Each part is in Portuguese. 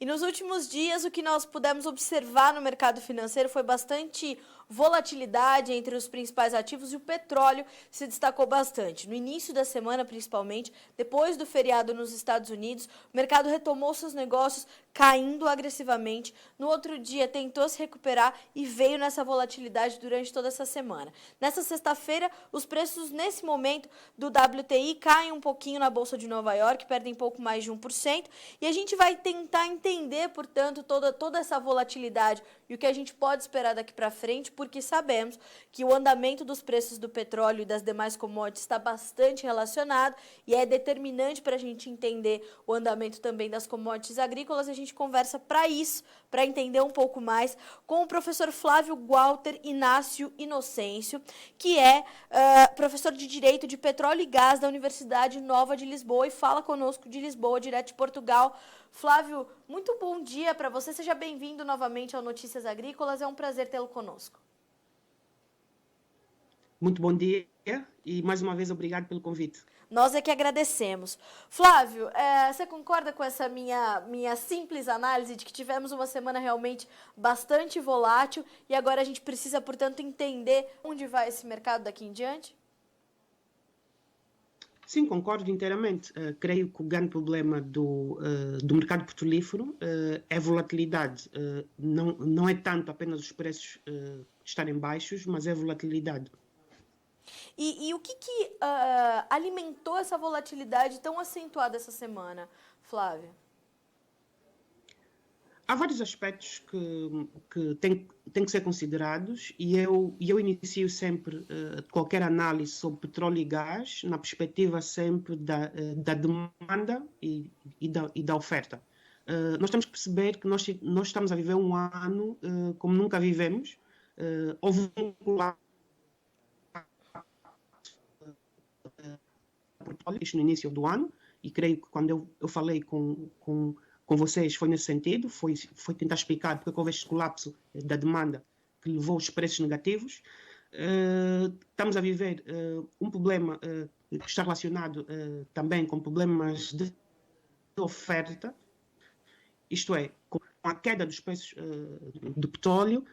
E nos últimos dias, o que nós pudemos observar no mercado financeiro foi bastante volatilidade entre os principais ativos e o petróleo se destacou bastante. No início da semana, principalmente, depois do feriado nos Estados Unidos, o mercado retomou seus negócios caindo agressivamente. No outro dia, tentou se recuperar e veio nessa volatilidade durante toda essa semana. Nessa sexta-feira, os preços, nesse momento, do WTI caem um pouquinho na Bolsa de Nova York, perdem pouco mais de 1%, e a gente vai tentar entender, portanto, toda essa volatilidade e o que a gente pode esperar daqui para frente, porque sabemos que o andamento dos preços do petróleo e das demais commodities está bastante relacionado e é determinante para a gente entender o andamento também das commodities agrícolas. A gente conversa para isso, para entender um pouco mais, com o professor Flávio Walter Inácio Inocêncio, que é professor de Direito de Petróleo e Gás da Universidade Nova de Lisboa e fala conosco de Lisboa, direto de Portugal. Flávio, muito bom dia para você. Seja bem-vindo novamente ao Notícias Agrícolas. É um prazer tê-lo conosco. Muito bom dia e, mais uma vez, obrigado pelo convite. Nós é que agradecemos. Flávio, você concorda com essa minha simples análise de que tivemos uma semana realmente bastante volátil e agora a gente precisa, portanto, entender onde vai esse mercado daqui em diante? Sim, concordo inteiramente. Creio que o grande problema do mercado petrolífero é a volatilidade. Não é tanto apenas os preços estarem baixos, mas é a volatilidade. E o que alimentou essa volatilidade tão acentuada essa semana, Flávia? Há vários aspectos que têm que ser considerados e eu inicio sempre qualquer análise sobre petróleo e gás na perspectiva sempre da demanda e da oferta. Nós temos que perceber que nós estamos a viver um ano como nunca vivemos. Houve um colapso no início do ano e creio que quando eu falei com vocês foi nesse sentido, foi tentar explicar porque houve este colapso da demanda que levou os preços negativos. Estamos a viver um problema que está relacionado também com problemas de oferta, isto é, com a queda dos preços do petróleo,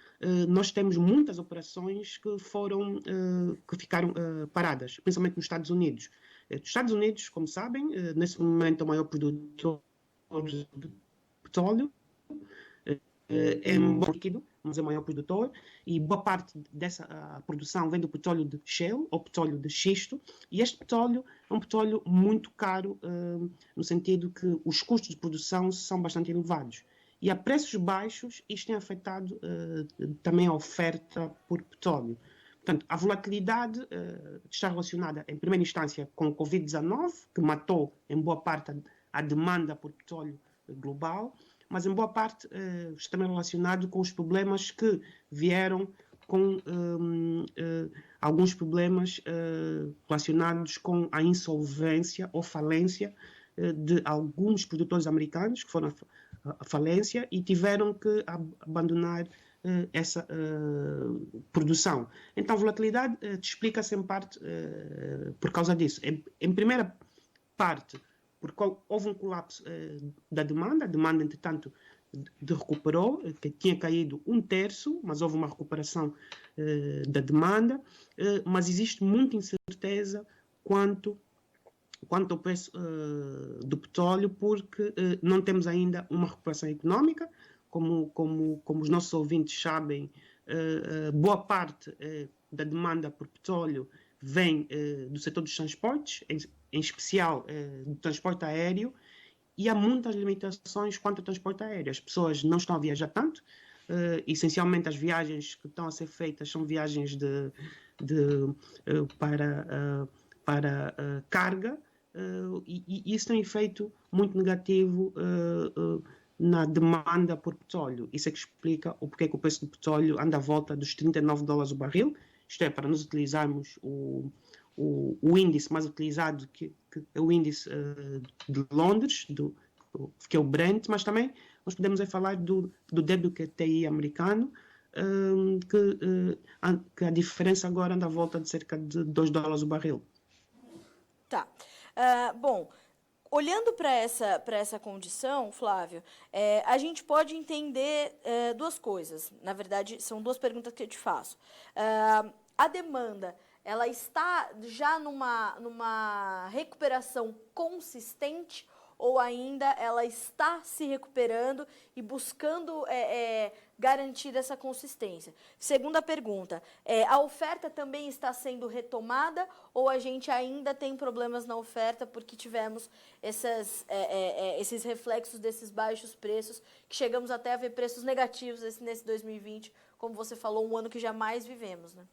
nós temos muitas operações que ficaram paradas, principalmente nos Estados Unidos. Os Estados Unidos, como sabem, nesse momento é o maior produtor de petróleo, é um bom líquido, mas é o maior produtor, e boa parte dessa produção vem do petróleo de shale, ou petróleo de xisto, e este petróleo é um petróleo muito caro, no sentido que os custos de produção são bastante elevados. E a preços baixos, isto tem afetado também a oferta por petróleo. Portanto, a volatilidade está relacionada, em primeira instância, com o Covid-19, que matou, em boa parte, a demanda por petróleo global, mas em boa parte está também relacionado com os problemas que vieram com alguns problemas relacionados com a insolvência ou falência de alguns produtores americanos que foram à falência e tiveram que abandonar essa produção. Então, a volatilidade explica-se em parte por causa disso. Em primeira parte, porque houve um colapso da demanda, a demanda, entretanto, recuperou, que tinha caído 1/3, mas houve uma recuperação da demanda, mas existe muita incerteza quanto ao preço do petróleo, porque não temos ainda uma recuperação económica, como os nossos ouvintes sabem, boa parte da demanda por petróleo vem do setor dos transportes, em especial do transporte aéreo, e há muitas limitações quanto ao transporte aéreo. As pessoas não estão a viajar tanto, essencialmente as viagens que estão a ser feitas são viagens para carga, e isso tem um efeito muito negativo na demanda por petróleo. Isso é que explica o porquê que o preço do petróleo anda à volta dos $39 o barril, isto é, para nós utilizarmos o índice mais utilizado, que é o índice de Londres, que é o Brent, mas também nós podemos falar do WTI americano, que a diferença agora anda à volta de cerca de $2 o barril. Tá. Bom, Olhando para essa condição, Flávio, a gente pode entender duas coisas. Na verdade, são duas perguntas que eu te faço. A demanda, ela está já numa recuperação consistente ou ainda ela está se recuperando e buscando garantir essa consistência? Segunda pergunta, a oferta também está sendo retomada ou a gente ainda tem problemas na oferta porque tivemos esses reflexos desses baixos preços, que chegamos até a ver preços negativos nesse 2020, como você falou, um ano que jamais vivemos, né?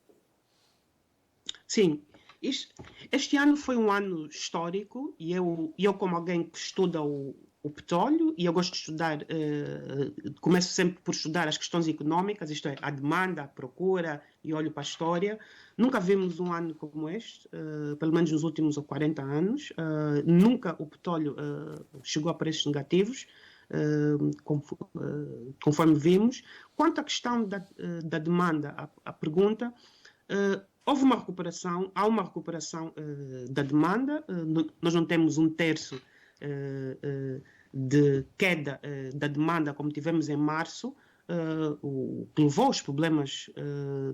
Sim, este ano foi um ano histórico e eu como alguém que estuda o petróleo, e eu gosto de estudar, começo sempre por estudar as questões económicas, isto é, a demanda, a procura, e olho para a história. Nunca vimos um ano como este, pelo menos nos últimos 40 anos. Nunca o petróleo chegou a preços negativos, conforme vimos. Quanto à questão da demanda, a pergunta... houve uma recuperação, há uma recuperação da demanda. Nós não temos um terço de queda da demanda como tivemos em março, o que levou aos problemas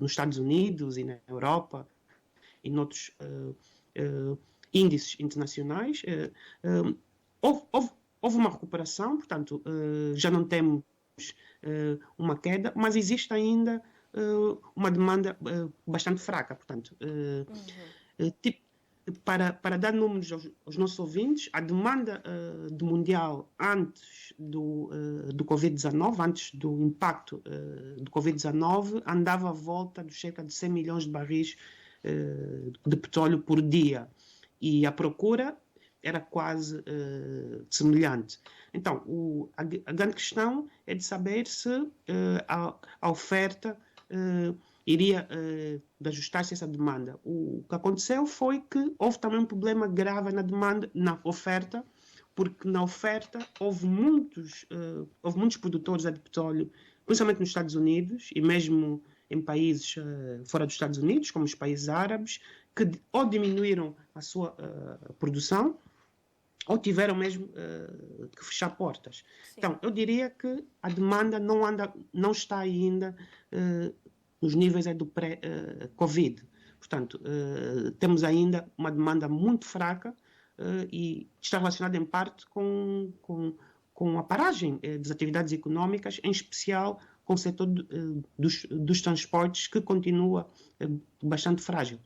nos Estados Unidos e na Europa e noutros índices internacionais. Houve uma recuperação, portanto, já não temos uma queda, mas existe ainda uma demanda bastante fraca. Portanto, para dar números aos nossos ouvintes, a demanda do mundial antes do Covid-19, antes do impacto do Covid-19, andava à volta de cerca de 100 milhões de barris de petróleo por dia. E a procura era quase semelhante. Então, a grande questão é de saber se a oferta iria ajustar-se a essa demanda. O que aconteceu foi que houve também um problema grave na oferta, porque na oferta houve muitos produtores de petróleo, principalmente nos Estados Unidos e mesmo em países fora dos Estados Unidos, como os países árabes, que ou diminuíram a sua produção ou tiveram mesmo que fechar portas. Sim. Então, eu diria que a demanda não está ainda nos níveis do pré-Covid. Portanto, temos ainda uma demanda muito fraca e está relacionada em parte com a paragem das atividades económicas, em especial com o setor dos transportes, que continua bastante frágil.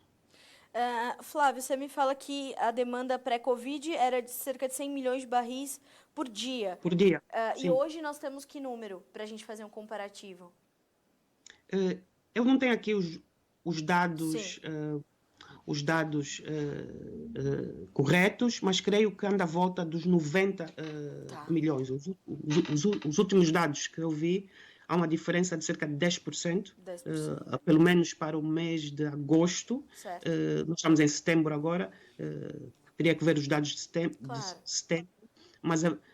Flávio, você me fala que a demanda pré-Covid era de cerca de 100 milhões de barris por dia. Por dia, e hoje nós temos que número para a gente fazer um comparativo? Eu não tenho aqui os dados, corretos, mas creio que anda à volta dos 90 milhões. Os últimos dados que eu vi, há uma diferença de cerca de 10%, pelo menos para o mês de agosto. Nós estamos em setembro agora, teria que ver os dados de setembro,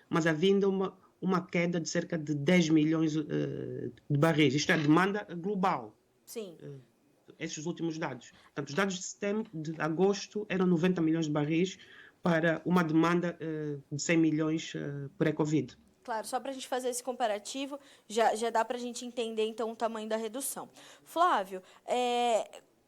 mas havia ainda uma queda de cerca de 10 milhões de barris. Isto é a demanda global. Sim. Esses últimos dados. Portanto, os dados de agosto eram 90 milhões de barris para uma demanda de 100 milhões pré-Covid. Claro, só para a gente fazer esse comparativo, já dá para a gente entender, então, o tamanho da redução. Flávio,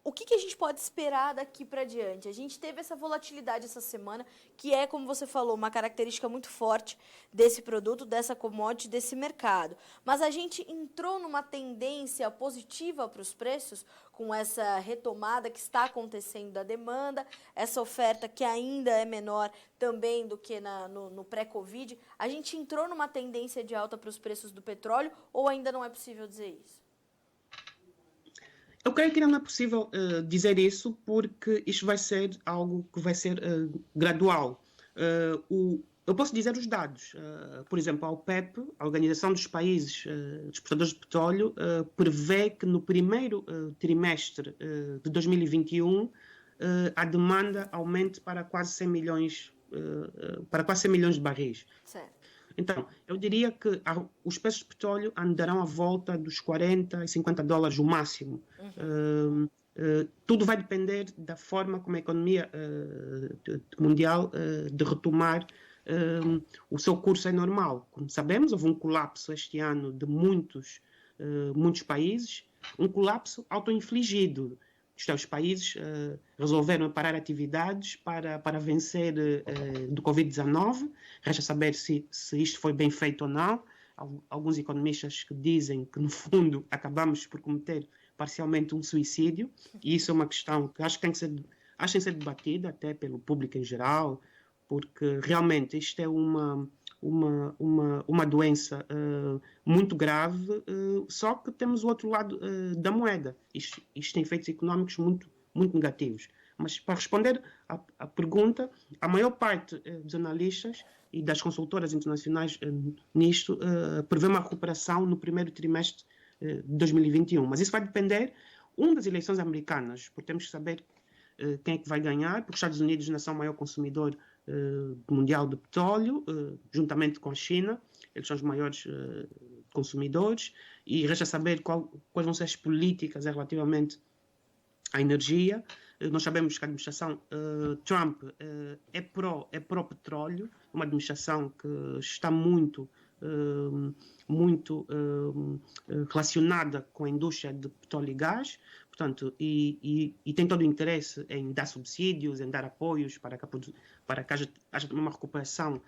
o que a gente pode esperar daqui para diante? A gente teve essa volatilidade essa semana, que é, como você falou, uma característica muito forte desse produto, dessa commodity, desse mercado. Mas a gente entrou numa tendência positiva para os preços, com essa retomada que está acontecendo da demanda, essa oferta que ainda é menor também do que no pré-Covid. A gente entrou numa tendência de alta para os preços do petróleo ou ainda não é possível dizer isso? Eu creio que não é possível dizer isso, porque isto vai ser algo que vai ser gradual. Eu posso dizer os dados. Por exemplo, a OPEP, a Organização dos Países Exportadores de Petróleo, prevê que no primeiro trimestre de 2021 a demanda aumente para quase 100 milhões, de barris. Certo. Então, eu diria que os preços de petróleo andarão à volta dos 40 e 50 dólares o máximo. Tudo vai depender da forma como a economia mundial de retomar o seu curso é normal. Como sabemos, houve um colapso este ano de muitos países, um colapso autoinfligido. Isto é, os países resolveram parar atividades para vencer do Covid-19. Resta saber se isto foi bem feito ou não. Alguns economistas que dizem que, no fundo, acabamos por cometer parcialmente um suicídio, e isso é uma questão que acho que tem que ser debatida até pelo público em geral, porque realmente isto é uma doença muito grave, só que temos o outro lado da moeda. Isto tem efeitos económicos muito, muito negativos. Mas, para responder à pergunta, a maior parte dos analistas e das consultoras internacionais nisto prevê uma recuperação no primeiro trimestre de 2021. Mas isso vai depender, das eleições americanas, porque temos que saber quem é que vai ganhar, porque os Estados Unidos, nação maior consumidor mundial de petróleo, juntamente com a China, eles são os maiores consumidores, e resta saber quais vão ser as políticas relativamente à energia. Nós sabemos que a administração Trump é pró-petróleo, uma administração que está muito relacionada com a indústria de petróleo e gás, portanto, e tem todo o interesse em dar subsídios, em dar apoios para que haja uma recuperação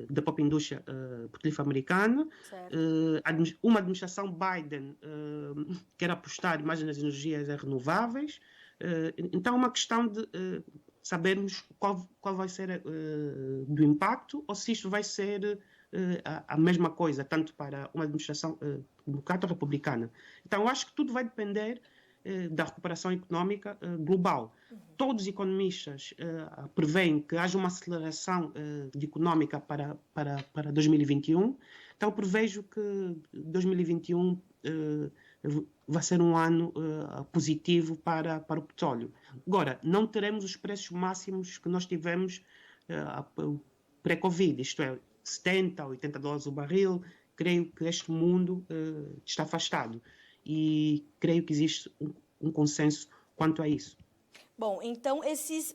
da própria indústria petrolífera americana. Uma administração Biden quer apostar mais nas energias renováveis. Então é uma questão de sabermos qual vai ser do impacto, ou se isto vai ser a mesma coisa, tanto para uma administração democrata ou republicana. Então, eu acho que tudo vai depender da recuperação económica global. Todos os economistas preveem que haja uma aceleração económica para 2021. Então, eu prevejo que 2021 vai ser um ano positivo para o petróleo. Agora, não teremos os preços máximos que nós tivemos pré-Covid, isto é, 70, 80 dólares o barril. Creio que este mundo está afastado e creio que existe um consenso quanto a isso. Bom, então esse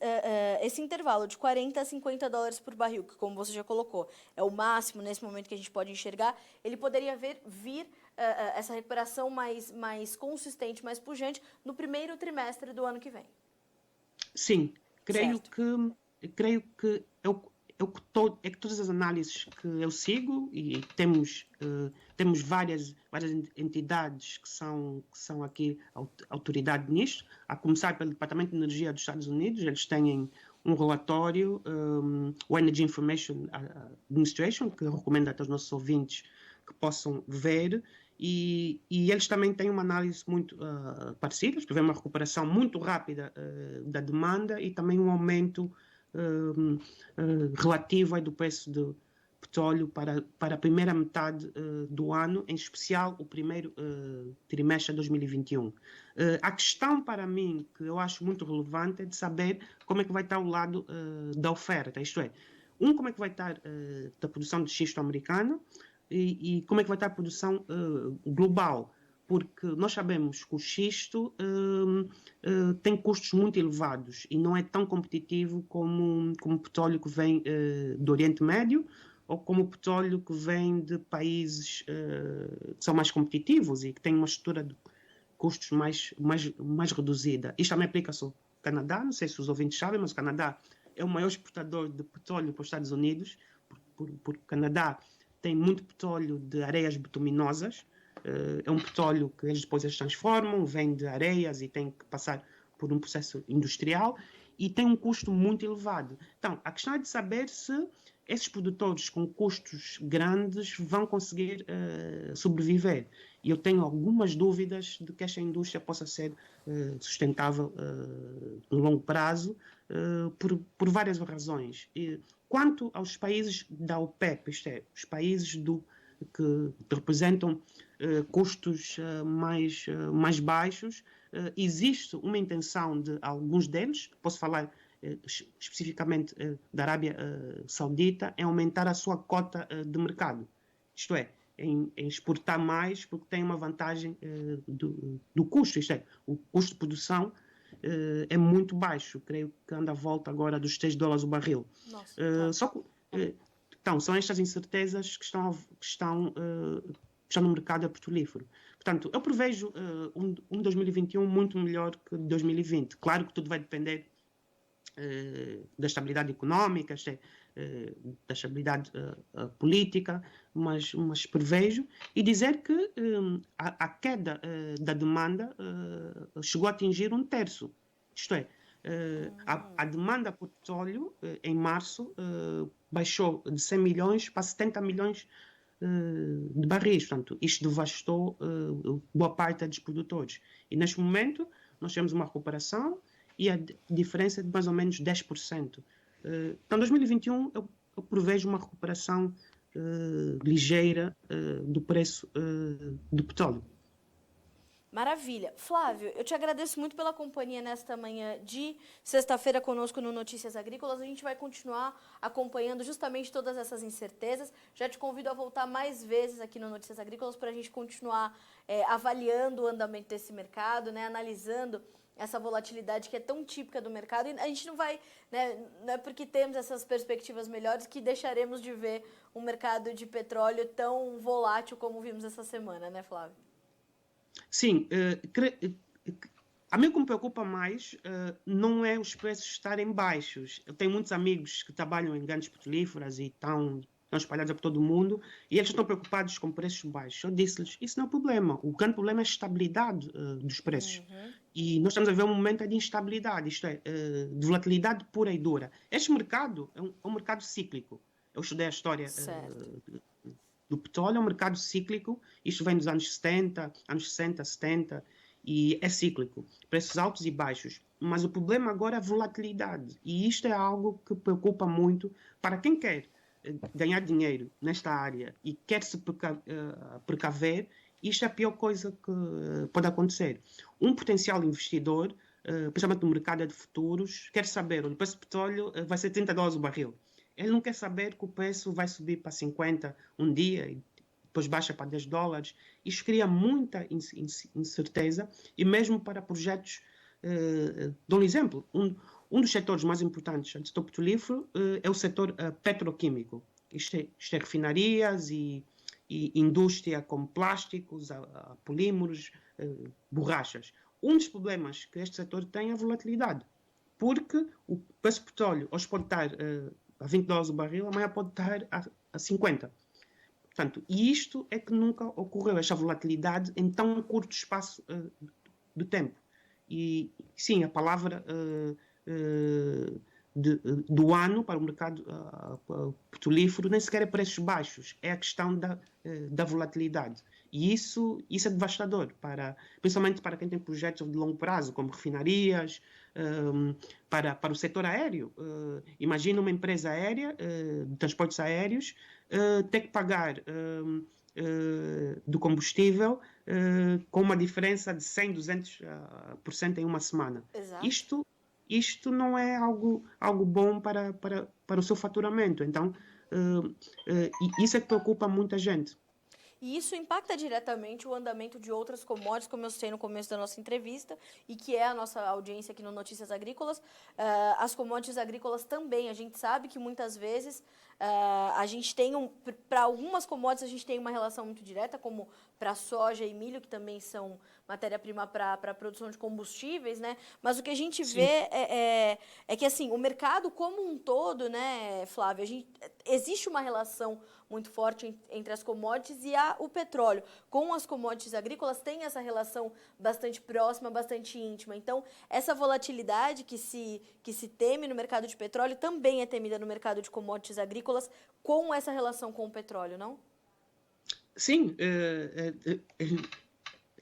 intervalo de 40 a 50 dólares por barril, que, como você já colocou, é o máximo nesse momento que a gente pode enxergar, ele poderia vir essa recuperação mais consistente, mais pujante, no primeiro trimestre do ano que vem. Sim, creio que é que todas as análises que eu sigo, e temos várias entidades que são aqui autoridade nisto, a começar pelo Departamento de Energia dos Estados Unidos. Eles têm um relatório, o Energy Information Administration, que eu recomendo até aos nossos ouvintes que possam ver, e eles também têm uma análise muito parecida, prevê uma recuperação muito rápida da demanda e também um aumento relativo aí do preço do petróleo para a primeira metade do ano, em especial o primeiro trimestre de 2021. A questão para mim, que eu acho muito relevante, é de saber como é que vai estar o lado da oferta, isto é, como é que vai estar da produção de xisto americana e como é que vai estar a produção global, porque nós sabemos que o xisto tem custos muito elevados e não é tão competitivo como o petróleo que vem do Oriente Médio ou como o petróleo que vem de países que são mais competitivos e que têm uma estrutura de custos mais reduzida. Isto também aplica-se ao Canadá, não sei se os ouvintes sabem, mas o Canadá é o maior exportador de petróleo para os Estados Unidos, porque o Canadá tem muito petróleo de areias bituminosas. É um petróleo que eles depois transformam, vem de areias e tem que passar por um processo industrial e tem um custo muito elevado. Então, a questão é de saber se esses produtores com custos grandes vão conseguir sobreviver. E eu tenho algumas dúvidas de que esta indústria possa ser sustentável no longo prazo, por várias razões. Quanto aos países da OPEP, isto é, os países que representam custos mais baixos, existe uma intenção de alguns deles, posso falar especificamente da Arábia Saudita, em aumentar a sua cota de mercado, isto é, em exportar mais, porque tem uma vantagem do custo, isto é, o custo de produção é muito baixo, creio que anda à volta agora dos 3 dólares o barril. Então, são estas incertezas que estão no mercado petrolífero. Portanto, eu prevejo um 2021 muito melhor que 2020. Claro que tudo vai depender da estabilidade económica, da estabilidade política, mas prevejo. E dizer que a queda da demanda chegou a atingir 1/3. Isto é, a demanda por petróleo em março baixou de 100 milhões para 70 milhões de barris. Portanto, isto devastou boa parte dos produtores. E neste momento nós temos uma recuperação e a diferença é de mais ou menos 10%. Então, 2021 eu prevejo uma recuperação ligeira do preço do petróleo. Maravilha. Flávio, eu te agradeço muito pela companhia nesta manhã de sexta-feira conosco no Notícias Agrícolas. A gente vai continuar acompanhando justamente todas essas incertezas. Já te convido a voltar mais vezes aqui no Notícias Agrícolas para a gente continuar avaliando o andamento desse mercado, né, analisando essa volatilidade que é tão típica do mercado. E a gente não vai, né, não é porque temos essas perspectivas melhores que deixaremos de ver um mercado de petróleo tão volátil como vimos essa semana, né, Flávio? Sim, a mim o que me preocupa mais não é os preços estarem baixos. Eu tenho muitos amigos que trabalham em grandes petrolíferas e estão espalhados por todo o mundo e eles estão preocupados com preços baixos. Eu disse-lhes, isso não é o problema. O grande problema é a estabilidade dos preços. E nós estamos a ver um momento de instabilidade, isto é, de volatilidade pura e dura. Este mercado é um mercado cíclico. Eu estudei a história do petróleo, é um mercado cíclico. Isto vem dos anos 70, anos 60, 70, e é cíclico. Preços altos e baixos. Mas o problema agora é a volatilidade. E isto é algo que preocupa muito para quem quer ganhar dinheiro nesta área e quer se precaver. Isto é a pior coisa que pode acontecer. Um potencial investidor, principalmente no mercado de futuros, quer saber, o preço do petróleo vai ser $30 o barril. Ele não quer saber que o preço vai subir para 50 um dia e depois baixa para $10. Isso cria muita incerteza e mesmo para projetos. Dou um exemplo. Um dos setores mais importantes do setor petrolífero é o setor petroquímico. Isto é refinarias e indústria como plásticos, polímeros, borrachas. Um dos problemas que este setor tem é a volatilidade, porque o preço do petróleo, ao exportar a $20 o barril, amanhã pode estar a 50. Portanto, e isto é que nunca ocorreu, esta volatilidade em tão curto espaço de tempo. E sim, a palavra do ano para o mercado petrolífero nem sequer é preços baixos, é a questão da volatilidade. E isso é devastador, principalmente para quem tem projetos de longo prazo, como refinarias, para o setor aéreo. Imagina uma empresa aérea, de transportes aéreos, ter que pagar do combustível com uma diferença de 100%, 200% em uma semana. Exato. Isto não é algo bom para o seu faturamento. Então, isso é que preocupa muita gente. E isso impacta diretamente o andamento de outras commodities, como eu citei no começo da nossa entrevista, e que é a nossa audiência aqui no Notícias Agrícolas. As commodities agrícolas também, a gente sabe que muitas vezes a gente tem, para algumas commodities, a gente tem uma relação muito direta, como para soja e milho, que também são matéria-prima para a produção de combustíveis, né? Mas o que a gente vê é que, assim, o mercado como um todo, né, Flávio, existe uma relação muito forte entre as commodities e o petróleo. Com as commodities agrícolas tem essa relação bastante próxima, bastante íntima. Então, essa volatilidade que se teme no mercado de petróleo também é temida no mercado de commodities agrícolas com essa relação com o petróleo, não? Sim,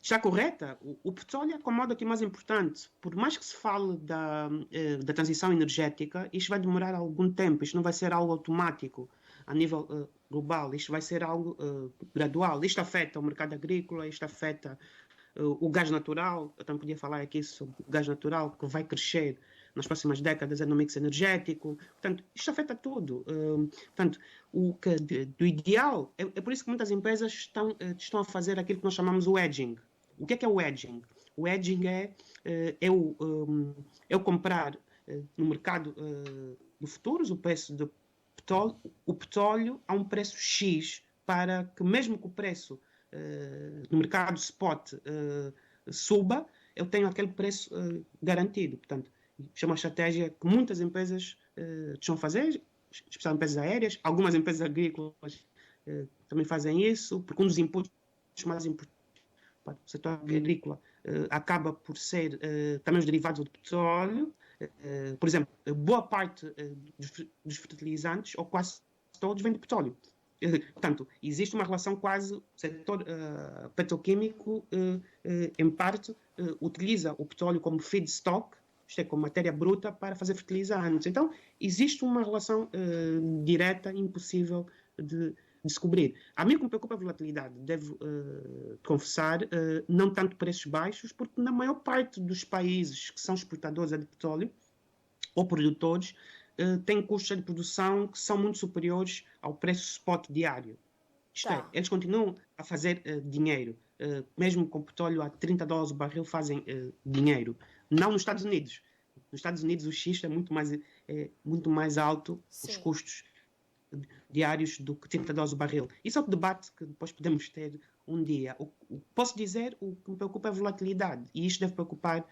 está correta. O petróleo é a commodity mais importante. Por mais que se fale da transição energética, isto vai demorar algum tempo. Isto não vai ser algo automático a nível global. Isto vai ser algo gradual. Isto afeta o mercado agrícola, isto afeta o gás natural. Eu também podia falar aqui sobre o gás natural, que vai crescer nas próximas décadas no mix energético. Portanto, isto afeta tudo. Portanto, do ideal, é por isso que muitas empresas estão a fazer aquilo que nós chamamos o hedging. O que é o hedging? O hedging é eu comprar no mercado de futuros o preço do o petróleo a um preço X, para que mesmo que o preço no mercado spot suba, eu tenho aquele preço garantido. Portanto, isto é uma estratégia que muitas empresas estão a fazer, especialmente empresas aéreas, algumas empresas agrícolas também fazem isso, porque um dos inputs mais importantes para o setor agrícola acaba por ser também os derivados do petróleo. Por exemplo, boa parte dos fertilizantes, ou quase todos, vem de petróleo. Portanto, existe uma relação quase, o setor petroquímico, em parte, utiliza o petróleo como feedstock, isto é, como matéria bruta, para fazer fertilizantes. Então, existe uma relação direta, impossível de descobrir. A mim, o que me preocupa a volatilidade, devo confessar, não tanto preços baixos, porque na maior parte dos países que são exportadores de petróleo, ou produtores, têm custos de produção que são muito superiores ao preço spot diário. Isto é, eles continuam a fazer dinheiro. Mesmo com petróleo a $30 o barril, fazem dinheiro. Não nos Estados Unidos. Nos Estados Unidos o xisto é muito mais alto, sim, os custos diários, do que $30 o barril. Isso é um debate que depois podemos ter um dia. Posso dizer, o que me preocupa é a volatilidade. E isto deve preocupar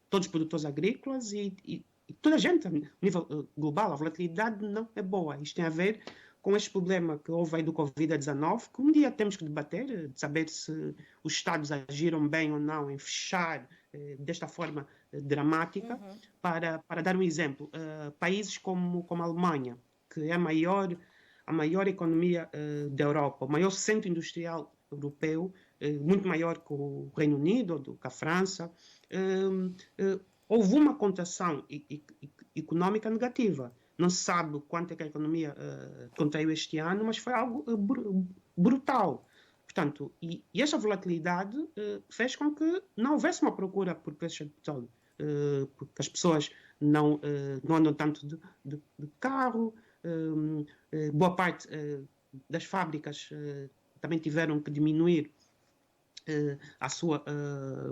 todos os produtores agrícolas e toda a gente, a nível global. A volatilidade não é boa. Isto tem a ver com este problema que houve aí do Covid-19, que um dia temos que debater, de saber se os Estados agiram bem ou não em fechar desta forma dramática. Para dar um exemplo, países como a Alemanha, que é a maior economia da Europa, o maior centro industrial europeu, muito maior que o Reino Unido, do que a França, houve uma contração económica negativa. Não se sabe quanto é que a economia contraiu este ano, mas foi algo brutal. Portanto, e esta volatilidade fez com que não houvesse uma procura por preços de petróleo, porque as pessoas não andam tanto de carro, boa parte das fábricas também tiveram que diminuir a sua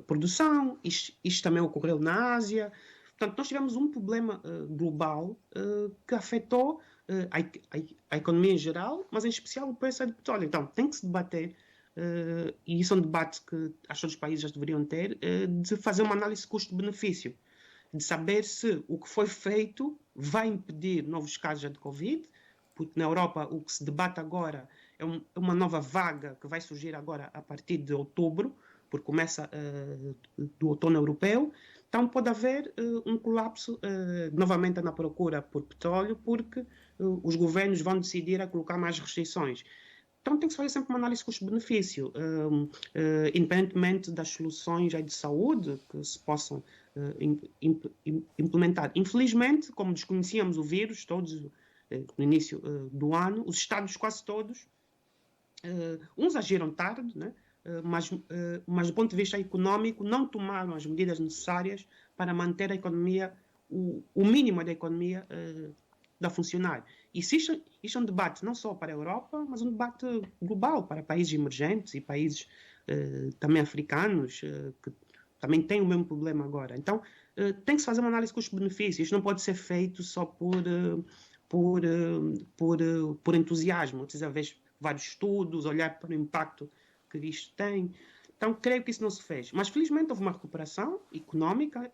produção. Isto também ocorreu na Ásia. Portanto, nós tivemos um problema global que afetou a economia em geral, mas em especial o preço do petróleo. Então, tem que se debater, e isso é um debate que acho que os países já deveriam ter, de fazer uma análise custo-benefício, de saber se o que foi feito vai impedir novos casos de Covid, porque na Europa o que se debate agora é uma nova vaga que vai surgir agora a partir de outubro, porque começa do outono europeu. Então pode haver um colapso novamente na procura por petróleo, porque os governos vão decidir a colocar mais restrições. Então tem que se fazer sempre uma análise custo-benefício, independentemente das soluções de saúde que se possam implementar. Infelizmente, como desconhecíamos o vírus todos no início do ano, os Estados quase todos, uns agiram tarde, né? Mas do ponto de vista econômico não tomaram as medidas necessárias para manter a economia, o mínimo da economia a funcionar. E isto é um debate não só para a Europa, mas um debate global para países emergentes e países também africanos, que também têm o mesmo problema agora. Então, tem que se fazer uma análise custo-benefício. Isto não pode ser feito só por entusiasmo. Precisa ver vários estudos, olhar para o impacto que isto tem. Então, creio que isso não se fez. Mas, felizmente, houve uma recuperação económica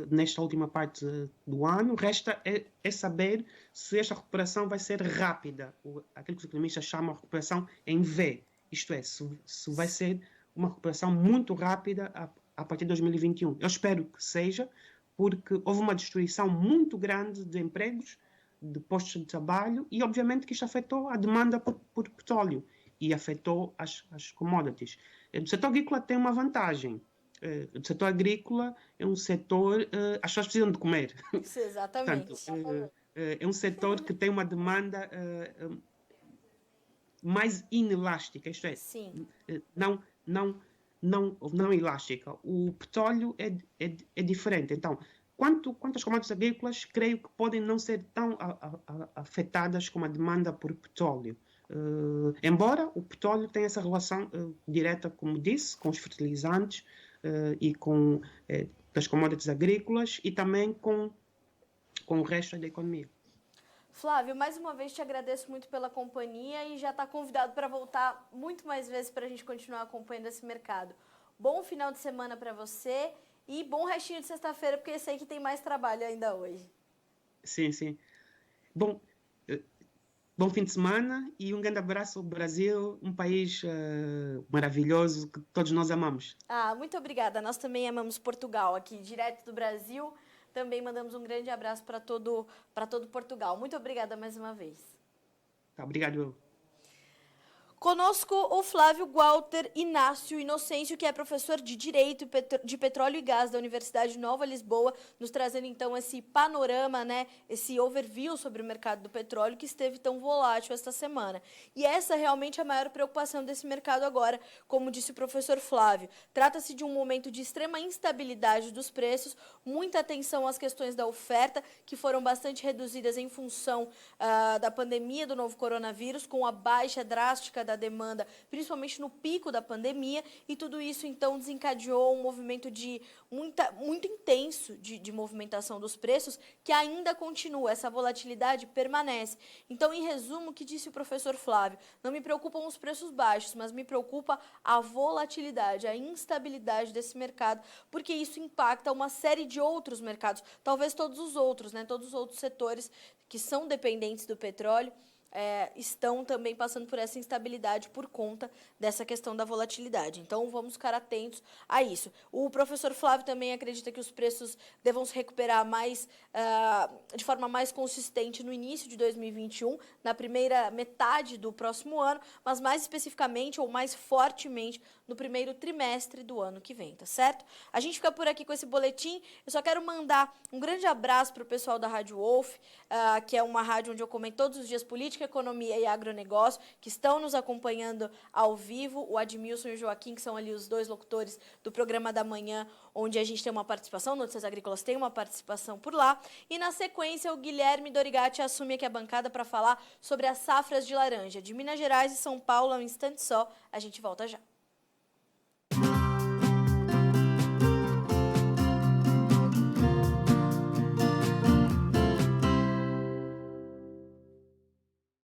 nesta última parte do ano. Resta é saber se esta recuperação vai ser rápida, aquilo que os economistas chamam de recuperação em V. Isto é, se vai ser uma recuperação muito rápida a partir de 2021. Eu espero que seja, porque houve uma destruição muito grande de empregos, de postos de trabalho, e, obviamente, que isto afetou a demanda por petróleo e afetou as commodities. O setor agrícola tem uma vantagem. O setor agrícola é um setor... as pessoas precisam de comer. Isso, exatamente. Portanto, é um setor que tem uma demanda mais inelástica. Isto é, sim, não elástica. O petróleo é diferente. Então, quanto às commodities agrícolas, creio que podem não ser tão afetadas como a demanda por petróleo. Embora o petróleo tenha essa relação direta, como disse, com os fertilizantes e com as commodities agrícolas, e também com o resto da economia. Flávio, mais uma vez te agradeço muito pela companhia e já está convidado para voltar muito mais vezes para a gente continuar acompanhando esse mercado. Bom final de semana para você e bom restinho de sexta-feira, porque eu sei que tem mais trabalho ainda hoje. Sim, sim. Bom, bom fim de semana e um grande abraço ao Brasil, um país maravilhoso que todos nós amamos. Muito obrigada. Nós também amamos Portugal, aqui direto do Brasil. Também mandamos um grande abraço para todo Portugal. Muito obrigada mais uma vez. Tá, obrigado. Conosco o Flávio Walter Inácio Inocêncio, que é professor de Direito de Petróleo e Gás da Universidade Nova Lisboa, nos trazendo então esse panorama, né, esse overview sobre o mercado do petróleo que esteve tão volátil esta semana. E essa realmente é a maior preocupação desse mercado agora, como disse o professor Flávio. Trata-se de um momento de extrema instabilidade dos preços, muita atenção às questões da oferta, que foram bastante reduzidas em função da pandemia do novo coronavírus, com a baixa drástica da demanda, principalmente no pico da pandemia, e tudo isso então desencadeou um movimento muito intenso de movimentação dos preços, que ainda continua, essa volatilidade permanece. Então, em resumo, o que disse o professor Flávio, não me preocupam os preços baixos, mas me preocupa a volatilidade, a instabilidade desse mercado, porque isso impacta uma série de outros mercados, talvez todos os outros, né, todos os outros setores que são dependentes do petróleo, estão também passando por essa instabilidade por conta dessa questão da volatilidade. Então, vamos ficar atentos a isso. O professor Flávio também acredita que os preços devam se recuperar de forma mais consistente no início de 2021, na primeira metade do próximo ano, mas mais especificamente ou mais fortemente no primeiro trimestre do ano que vem, tá certo? A gente fica por aqui com esse boletim. Eu só quero mandar um grande abraço para o pessoal da Rádio Wolf, que é uma rádio onde eu comento todos os dias política, economia e agronegócio, que estão nos acompanhando ao vivo, o Admilson e o Joaquim, que são ali os dois locutores do programa da manhã, onde a gente tem uma participação, Notícias Agrícolas tem uma participação por lá, e na sequência o Guilherme Dorigatti assume aqui a bancada para falar sobre as safras de laranja de Minas Gerais e São Paulo. Um instante só, a gente volta já.